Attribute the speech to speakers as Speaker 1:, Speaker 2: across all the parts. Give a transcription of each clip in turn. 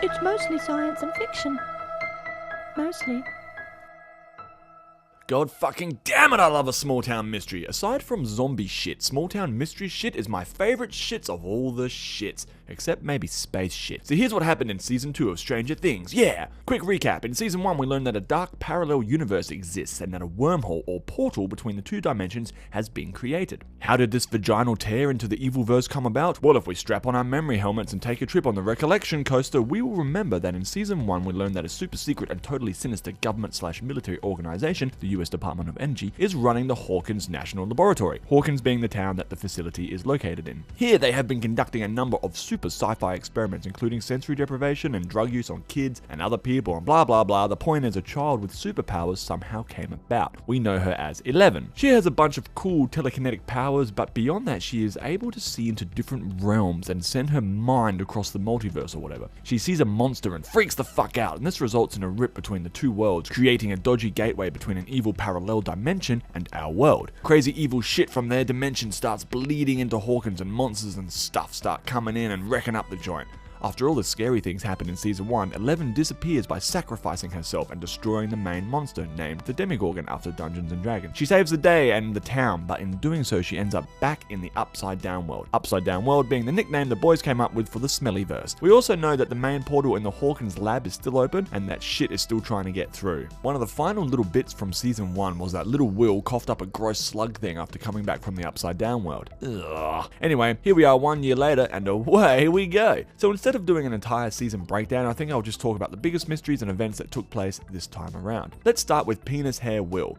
Speaker 1: It's mostly science and fiction. Mostly.
Speaker 2: God fucking damn it, I love a small town mystery. Aside from zombie shit, small town mystery shit is my favorite shits of all the shits. Except maybe space shit. So here's what happened in season 2 of Stranger Things. Yeah! Quick recap. In season 1 we learned that a dark parallel universe exists and that a wormhole or portal between the two dimensions has been created. How did this vaginal tear into the evil verse come about? Well, if we strap on our memory helmets and take a trip on the recollection coaster, we will remember that in season 1 we learned that a super secret and totally sinister government/military organization, the US Department of Energy, is running the Hawkins National Laboratory. Hawkins being the town that the facility is located in. Here they have been conducting a number of super sci-fi experiments, including sensory deprivation and drug use on kids and other people and blah blah blah. The point is, a child with superpowers somehow came about. We know her as 11. She has a bunch of cool telekinetic powers, but beyond that she is able to see into different realms and send her mind across the multiverse or whatever. She sees a monster and freaks the fuck out, and this results in a rip between the two worlds, creating a dodgy gateway between an evil parallel dimension and our world. Crazy evil shit from their dimension starts bleeding into Hawkins, and monsters and stuff start coming in and wrecking up the joint. After all the scary things happen in season 1, 11 disappears by sacrificing herself and destroying the main monster named the Demigorgon after Dungeons and Dragons. She saves the day and the town, but in doing so she ends up back in the Upside Down world. Upside Down world being the nickname the boys came up with for the Smellyverse. We also know that the main portal in the Hawkins lab is still open and that shit is still trying to get through. One of the final little bits from season 1 was that little Will coughed up a gross slug thing after coming back from the Upside Down world. Ugh. Anyway, here we are 1 year later and away we go. So instead of doing an entire season breakdown, I think I'll just talk about the biggest mysteries and events that took place this time around. Let's start with Penis Hair Will.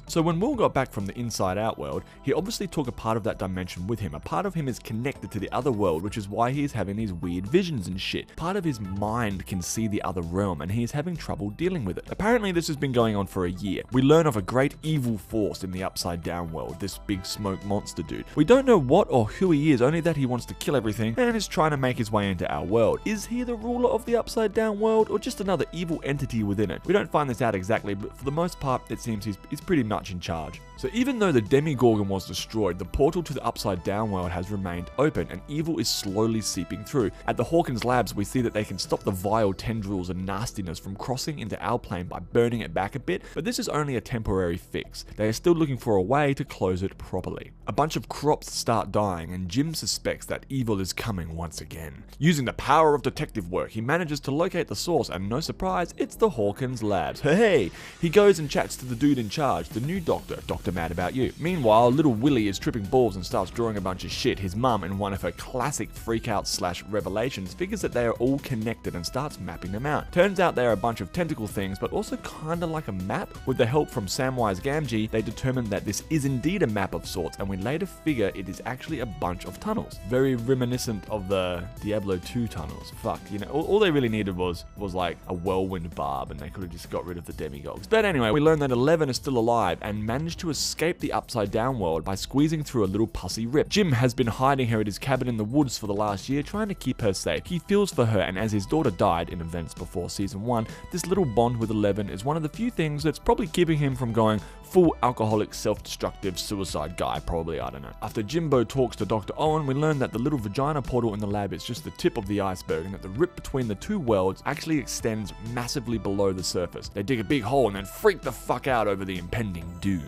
Speaker 2: So when Will got back from the Inside Out world, he obviously took a part of that dimension with him. A part of him is connected to the other world, which is why he is having these weird visions and shit. Part of his mind can see the other realm and he is having trouble dealing with it. Apparently this has been going on for a year. We learn of a great evil force in the Upside Down world, this big smoke monster dude. We don't know what or who he is, only that he wants to kill everything and is trying to make his way into our world. Is he the ruler of the Upside Down world or just another evil entity within it? We don't find this out exactly, but for the most part it seems he's pretty much in charge. So even though the Demigorgon was destroyed, the portal to the Upside Down world has remained open and evil is slowly seeping through. At the Hawkins labs we see that they can stop the vile tendrils and nastiness from crossing into our plane by burning it back a bit, but this is only a temporary fix. They are still looking for a way to close it properly. A bunch of crops start dying and Jim suspects that evil is coming once again. Using the power of detective work, he manages to locate the source and no surprise, it's the Hawkins labs. Hey! He goes and chats to the dude in charge, the new doctor, Dr. Mad About You. Meanwhile, little Willie is tripping balls and starts drawing a bunch of shit. His mum, in one of her classic freakout/revelations, figures that they are all connected and starts mapping them out. Turns out they are a bunch of tentacle things, but also kinda like a map. With the help from Samwise Gamgee, they determine that this is indeed a map of sorts, and we later figure it is actually a bunch of tunnels. Very reminiscent of the Diablo 2 tunnels. Fuck, you know, all they really needed was like a whirlwind barb, and they could have just got rid of the demigods. But anyway, we learn that 11 is still alive and managed to escape the Upside Down world by squeezing through a little pussy rip. Jim has been hiding her at his cabin in the woods for the last year, trying to keep her safe. He feels for her, and as his daughter died in events before season 1, this little bond with 11 is one of the few things that's probably keeping him from going full alcoholic, self-destructive, suicide guy, probably, I don't know. After Jimbo talks to Dr. Owen, we learn that the little vagina portal in the lab is just the tip of the iceberg, and that the rip between the two worlds actually extends massively below the surface. They dig a big hole and then freak the fuck out over the impending doom.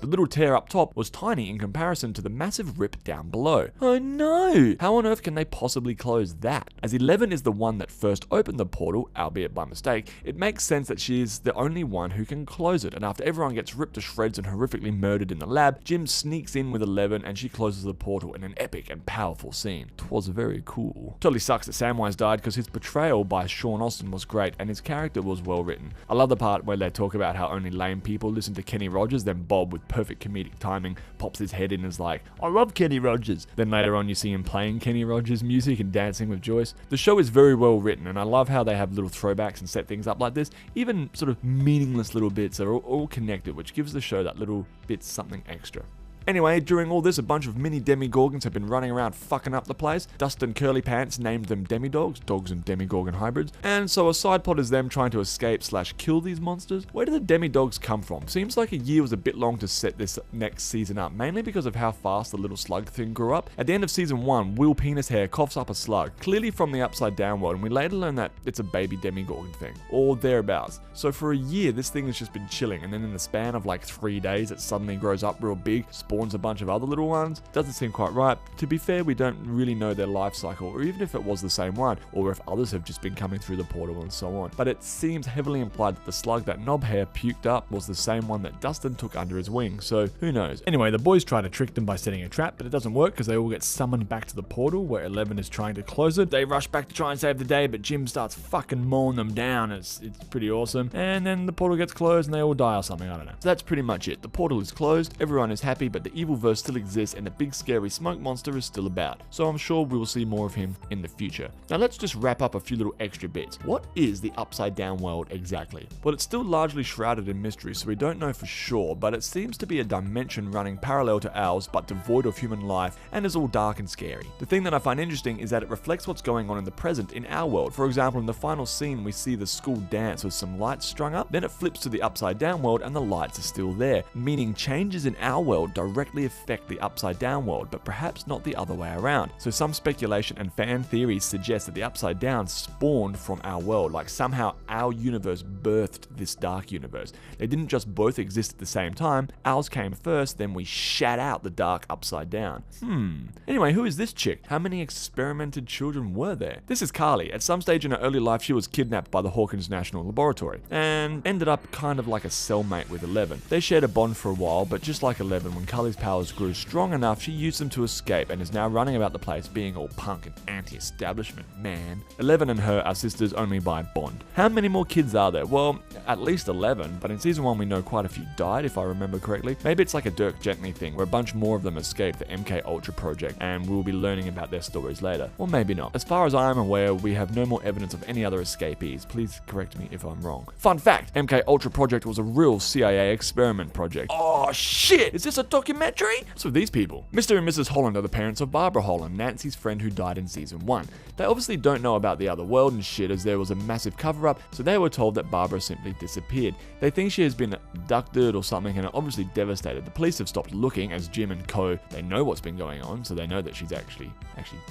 Speaker 2: The little tear up top was tiny in comparison to the massive rip down below. Oh no! How on earth can they possibly close that? As 11 is the one that first opened the portal, albeit by mistake, it makes sense that she is the only one who can close it, and after everyone gets ripped to shreds and horrifically murdered in the lab, Jim sneaks in with 11 and she closes the portal in an epic and powerful scene. 'Twas very cool. Totally sucks that Samwise died because his portrayal by Sean Astin was great and his character was well written. I love the part where they talk about how only lame people listen to Kenny Rogers, then Bob with perfect comedic timing pops his head in and is like, I love Kenny Rogers. Then later on you see him playing Kenny Rogers music and dancing with Joyce. The show is very well written and I love how they have little throwbacks and set things up like this. Even sort of meaningless little bits are all connected, which gives the show that little bit something extra. Anyway, during all this, a bunch of mini demigorgons have been running around fucking up the place. Dustin Curly Pants named them demidogs, dogs and demigorgon hybrids, and so a side plot is them trying to escape / kill these monsters. Where did the demidogs come from? Seems like a year was a bit long to set this next season up, mainly because of how fast the little slug thing grew up. At the end of season 1, Will Penis Hair coughs up a slug, clearly from the upside down world, and we later learn that it's a baby demigorgon thing, or thereabouts. So for a year, this thing has just been chilling, and then in the span of like 3 days, it suddenly grows up real big, spawns a bunch of other little ones. Doesn't seem quite right. To be fair, we don't really know their life cycle, or even if it was the same one, or if others have just been coming through the portal and so on. But it seems heavily implied that the slug that Knob Hair puked up was the same one that Dustin took under his wing, so who knows. Anyway, the boys try to trick them by setting a trap, but it doesn't work because they all get summoned back to the portal where 11 is trying to close it. They rush back to try and save the day, but Jim starts fucking mowing them down. It's pretty awesome. And then the portal gets closed and they all die or something, I don't know. So that's pretty much it. The portal is closed, everyone is happy, but the evil verse still exists and the big scary smoke monster is still about. So I'm sure we will see more of him in the future. Now let's just wrap up a few little extra bits. What is the Upside Down world exactly? Well, it's still largely shrouded in mystery, so we don't know for sure, but it seems to be a dimension running parallel to ours but devoid of human life and is all dark and scary. The thing that I find interesting is that it reflects what's going on in the present in our world. For example, in the final scene we see the school dance with some lights strung up, then it flips to the Upside Down world and the lights are still there, meaning changes in our world directly affect the Upside Down world, but perhaps not the other way around. So some speculation and fan theories suggest that the Upside Down spawned from our world, like somehow our universe birthed this dark universe. They didn't just both exist at the same time, ours came first, then we shat out the dark Upside Down. Anyway, who is this chick? How many experimented children were there? This is Carly. At some stage in her early life, she was kidnapped by the Hawkins National Laboratory and ended up kind of like a cellmate with 11. They shared a bond for a while, but just like 11, when Carly's powers grew strong enough, she used them to escape and is now running about the place being all punk and anti-establishment, man. 11 and her are sisters only by bond. How many more kids are there? Well, at least 11, but in season 1 we know quite a few died, if I remember correctly. Maybe it's like a Dirk Gently thing, where a bunch more of them escaped the MK Ultra project, and we'll be learning about their stories later. Or maybe not. As far as I'm aware, we have no more evidence of any other escapees. Please correct me if I'm wrong. Fun fact, MK Ultra project was a real CIA experiment project. Oh shit! Is this a documentary? So these people, Mr. and Mrs. Holland, are the parents of Barbara Holland, Nancy's friend who died in season 1. They obviously don't know about the other world and shit, as there was a massive cover-up, so they were told that Barbara simply disappeared. They think she has been abducted or something and are obviously devastated. The police have stopped looking, as Jim and co, they know what's been going on, so they know that she's actually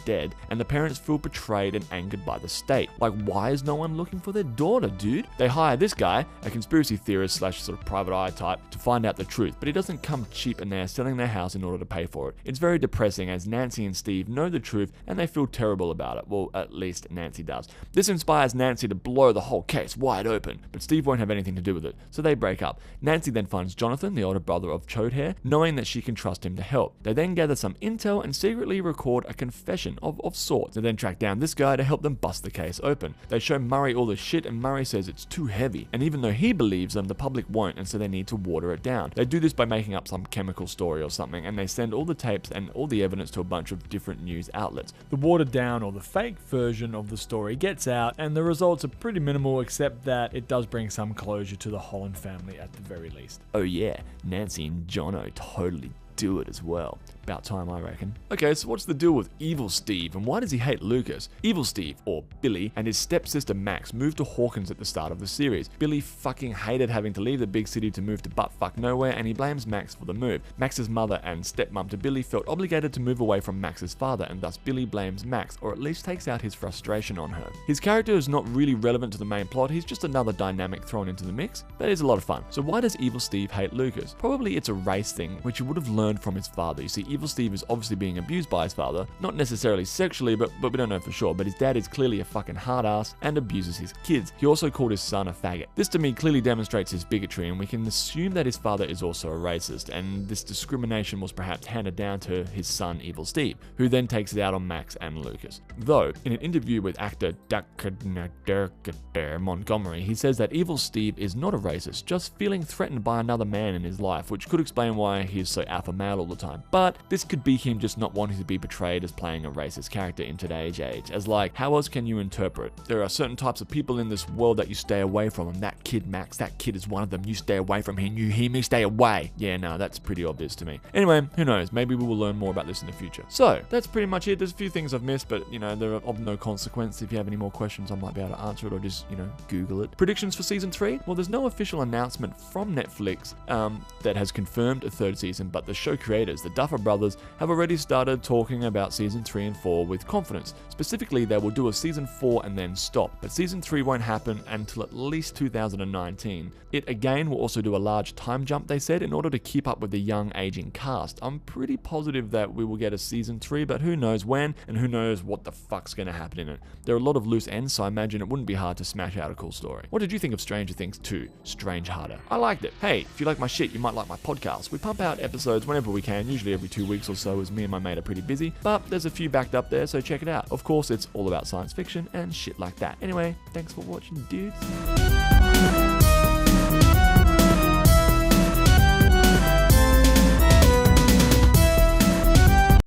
Speaker 2: dead, and the parents feel betrayed and angered by the state. Like, why is no one looking for their daughter, dude? They hire this guy, a conspiracy theorist / sort of private eye type, to find out the truth, but he doesn't come cheap and they are selling their house in order to pay for it. It's very depressing, as Nancy and Steve know the truth and they feel terrible about it. Well, at least Nancy does. This inspires Nancy to blow the whole case wide open, but Steve won't have anything to do with it, so they break up. Nancy then finds Jonathan, the older brother of Chodehair, knowing that she can trust him to help. They then gather some intel and secretly record a confession of sorts. They then track down this guy to help them bust the case open. They show Murray all the shit and Murray says it's too heavy, and even though he believes them, the public won't, and so they need to water it down. They do this by making up some chemical story or something, and they send all the tapes and all the evidence to a bunch of different news outlets. The watered down or the fake version of the story gets out, and the results are pretty minimal, except that it does bring some closure to the Holland family at the very least. Oh yeah, Nancy and Jono totally do it as well. About time, I reckon. Okay, so what's the deal with Evil Steve, and why does he hate Lucas? Evil Steve, or Billy, and his stepsister Max moved to Hawkins at the start of the series. Billy fucking hated having to leave the big city to move to buttfuck nowhere, and he blames Max for the move. Max's mother and stepmom to Billy felt obligated to move away from Max's father, and thus Billy blames Max, or at least takes out his frustration on her. His character is not really relevant to the main plot, he's just another dynamic thrown into the mix, but it's a lot of fun. So why does Evil Steve hate Lucas? Probably it's a race thing, which he would have learned from his father. You see, Evil Steve is obviously being abused by his father, not necessarily sexually, but we don't know for sure, but his dad is clearly a fucking hard ass and abuses his kids. He also called his son a faggot. This to me clearly demonstrates his bigotry, and we can assume that his father is also a racist, and this discrimination was perhaps handed down to his son Evil Steve, who then takes it out on Max and Lucas. Though, in an interview with actor Montgomery, he says that Evil Steve is not a racist, just feeling threatened by another man in his life, which could explain why he is so alpha male all the time. But this could be him just not wanting to be portrayed as playing a racist character in today's age. As like, how else can you interpret? There are certain types of people in this world that you stay away from, and that kid, Max, that kid is one of them. You stay away from him. You hear me? Stay away. Yeah, no, that's pretty obvious to me. Anyway, who knows? Maybe we will learn more about this in the future. So, that's pretty much it. There's a few things I've missed, but, you know, they're of no consequence. If you have any more questions, I might be able to answer it, or just, you know, Google it. Predictions for season 3? Well, there's no official announcement from Netflix that has confirmed a third season, but the show creators, the Duffer Brothers, have already started talking about season 3 and 4 with confidence. Specifically, they will do a season 4 and then stop, but season 3 won't happen until at least 2019. It again will also do a large time jump, they said, in order to keep up with the young aging cast. I'm pretty positive that we will get a season 3, but who knows when, and who knows what the fuck's gonna happen in it. There are a lot of loose ends, so I imagine it wouldn't be hard to smash out a cool story. What did you think of Stranger Things 2, Strange Harder? I liked it. Hey, if you like my shit, you might like my podcast. We pump out episodes whenever we can, usually every 2 weeks or so, as me and my mate are pretty busy, but there's a few backed up there, so check it out. Of course, it's all about science fiction and shit like that. Anyway, thanks for watching, dudes.